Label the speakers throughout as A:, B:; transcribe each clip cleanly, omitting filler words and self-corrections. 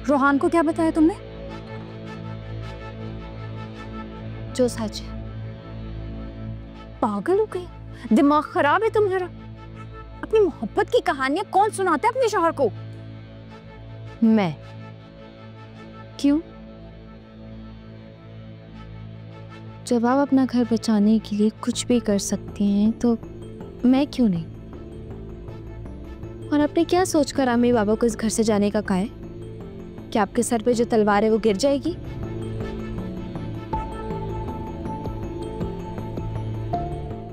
A: रोहान को क्या बताया तुमने?
B: जो सच है।
A: पागल हो गई, दिमाग खराब है तुम्हारा। अपनी मोहब्बत की कहानियां कौन सुनाता है अपने शौहर को?
B: मैं। क्यों? जब आप अपना घर बचाने के लिए कुछ भी कर सकती हैं तो मैं क्यों नहीं? और आपने क्या सोचकर अम्मी बाबा को इस घर से जाने का कहा है? कि आपके सर पे जो तलवार है वो गिर जाएगी?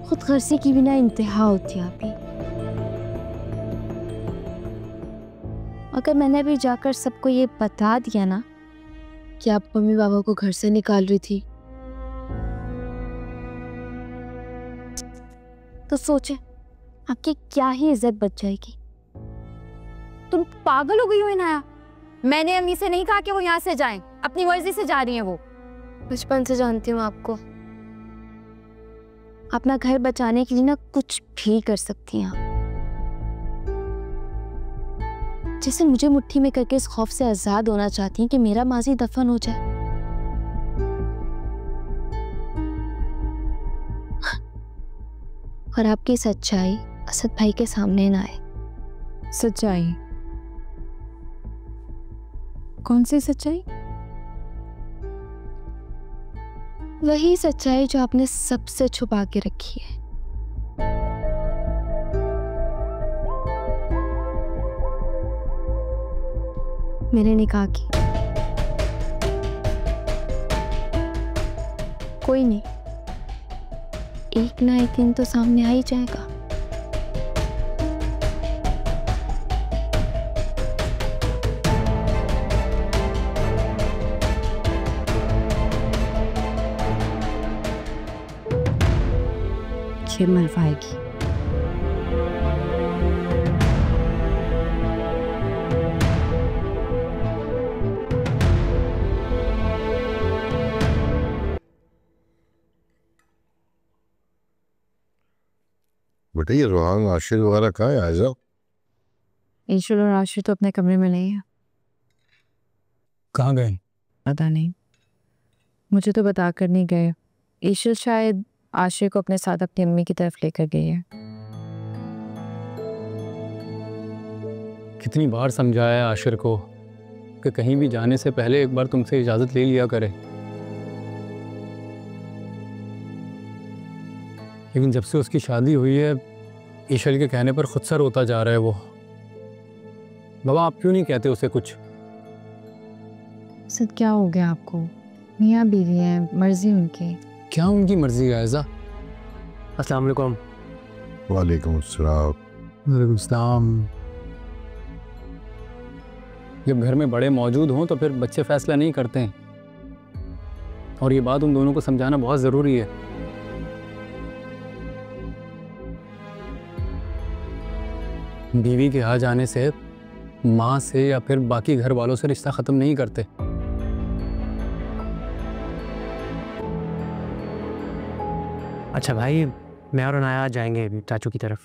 B: खुद गर्जी की बिना इंतहा होती है अभी। अगर मैंने भी जाकर सबको ये बता दिया ना कि आप मम्मी बाबा को घर से निकाल रही थी, तो सोचे आपकी क्या ही इज्जत बच जाएगी।
A: तुम पागल हो गई हो इनाया। मैंने अम्मी से नहीं कहा कि वो यहाँ से जाएं, अपनी मर्जी से जा रही हैं वो।
B: बचपन से जानती हूँ आपको। अपना घर बचाने के लिए ना कुछ भी कर सकती हैं आप। जैसे मुझे मुट्ठी में करके इस खौफ से आजाद होना चाहती हैं कि मेरा माजी दफन हो जाए। और आपकी सच्चाई असद भाई के सामने ना आए।
A: सच्चाई? कौन सी सच्चाई?
B: वही सच्चाई जो आपने सबसे छुपा के रखी है। मेरे निकाह की। कोई नहीं, एक ना एक दिन तो सामने आ ही जाएगा।
A: ये मरवाएगी।
C: बेटा ये रोहान आशिर वगैरह कहाँ है? आ जाओ।
A: ईशुल और आशिर तो अपने कमरे में नहीं है।
D: कहाँ गए?
A: पता नहीं, मुझे तो बता कर नहीं गए। ईशुल शायद आशिर को अपने साथ अपनी अम्मी की तरफ लेकर गई है।
D: कितनी बार समझाया आशिर को कि कहीं भी जाने से पहले एक बार तुमसे इजाज़त ले लिया करे, लेकिन जब से उसकी शादी हुई है ईशल के कहने पर खुद सा रोता जा रहा है वो। बाबा आप क्यों नहीं कहते उसे कुछ?
A: सद क्या हो गया आपको? मियाँ बीवी हैं, मर्जी उनकी।
D: क्या उनकी मर्जी है ऐसा?
E: अस्सलाम वालेकुम।
C: वालेकुम अस्सलाम।
D: वालेकुम सलाम। जब घर में बड़े मौजूद हों तो फिर बच्चे फैसला नहीं करते हैं, और ये बात उन दोनों को समझाना बहुत ज़रूरी है। बीवी के आ जाने से माँ से या फिर बाकी घर वालों से रिश्ता ख़त्म नहीं करते।
E: अच्छा भाई, मैं और अनाया जाएंगे चाचू की तरफ।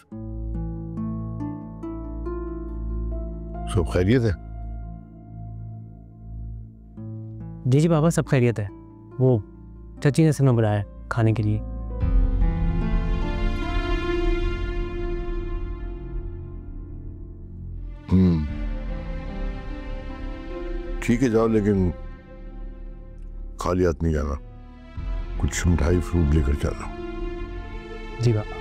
C: सब खैरियत है?
E: जी जी बाबा, सब खैरियत है। वो चाची ने सबने बुलाया खाने के लिए।
C: ठीक है जाओ, लेकिन खाली हाथ नहीं जाना। कुछ मिठाई फ्रूट लेकर चलो।
E: जी बाबा।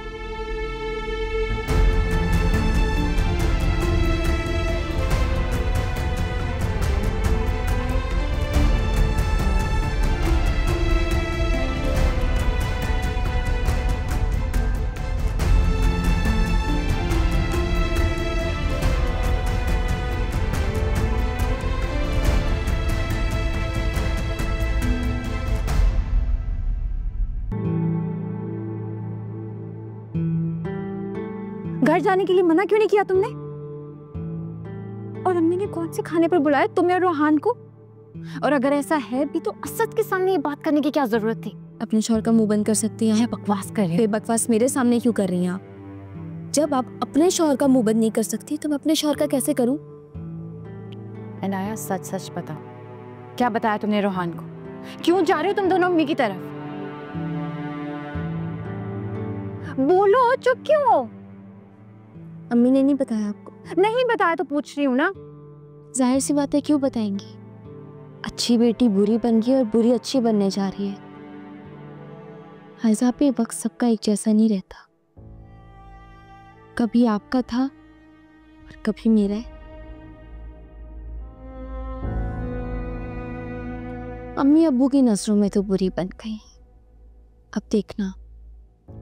A: घर जाने के लिए मना क्यों नहीं किया तुमने? और अम्मी ने कौन से खाने पर बुलाया तुम्हें और रोहान को? और अगर ऐसा है भी तो असद के सामने ये बात करने की क्या जरूरत थी?
B: अपने शौहर का मुंह बंद कर सकती हैं।
A: बकवास कर रहे हैं।
B: फिर बकवास मेरे सामने क्यों कर रही हैं आप? जब आप अपने शौहर का मुंह बंद नहीं कर सकती तो मैं अपने शौहर का कैसे करूं?
A: अनाया सच सच बताओ, क्या बताया तुमने रोहान को? क्यों जा रहे हो तुम दोनों अम्मी की तरफ? बोलो, चुप क्यों हो?
B: अम्मी ने नहीं बताया आपको?
A: नहीं बताया तो पूछ रही हूँ ना।
B: जाहिर सी बात है, क्यों बताएंगी? अच्छी बेटी बुरी बन गई और बुरी अच्छी बनने जा रही है। हज़ार पे वक्त सबका एक जैसा नहीं रहता, कभी आपका था और कभी मेरा है। अम्मी अब्बू की नजरों में तो बुरी बन गई, अब देखना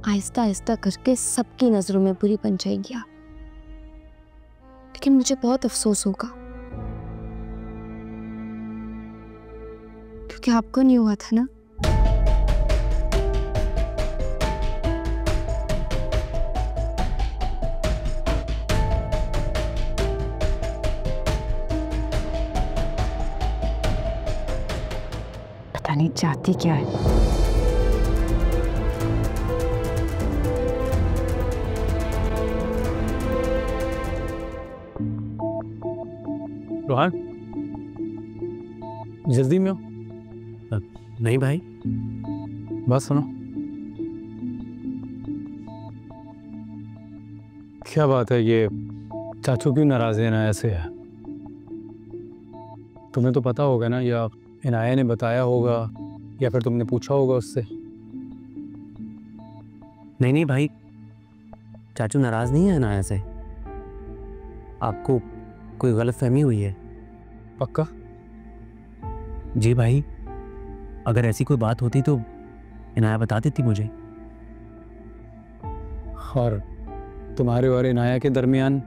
B: आहिस्ता आहिस्ता करके सबकी नजरों में बुरी बन जाएगी आप। लेकिन मुझे बहुत अफसोस होगा, क्योंकि आपको नहीं हुआ था ना।
A: पता नहीं चाहती क्या है।
D: रोहन, जल्दी में हो?
E: नहीं भाई।
D: बात सुनो। क्या बात है, ये चाचू क्यों नाराज है? इनाया से है? तुम्हें तो पता होगा ना, या इनाया ने बताया होगा या फिर तुमने पूछा होगा उससे।
E: नहीं नहीं भाई, चाचू नाराज नहीं है अनाया से। आपको कोई गलतफहमी हुई है।
D: पक्का?
E: जी भाई, अगर ऐसी कोई बात होती तो इनाया बता देती मुझे।
D: और तुम्हारे और इनाया के दरमियान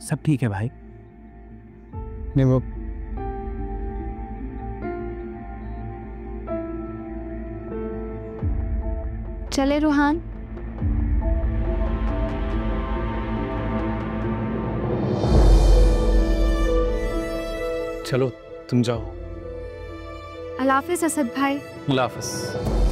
E: सब ठीक है भाई।
D: नहीं, वो
B: चले रोहान?
D: चलो तुम जाओ।
A: अल्लाह हाफिज़ असद भाई।
D: अल्लाह हाफ़िज़।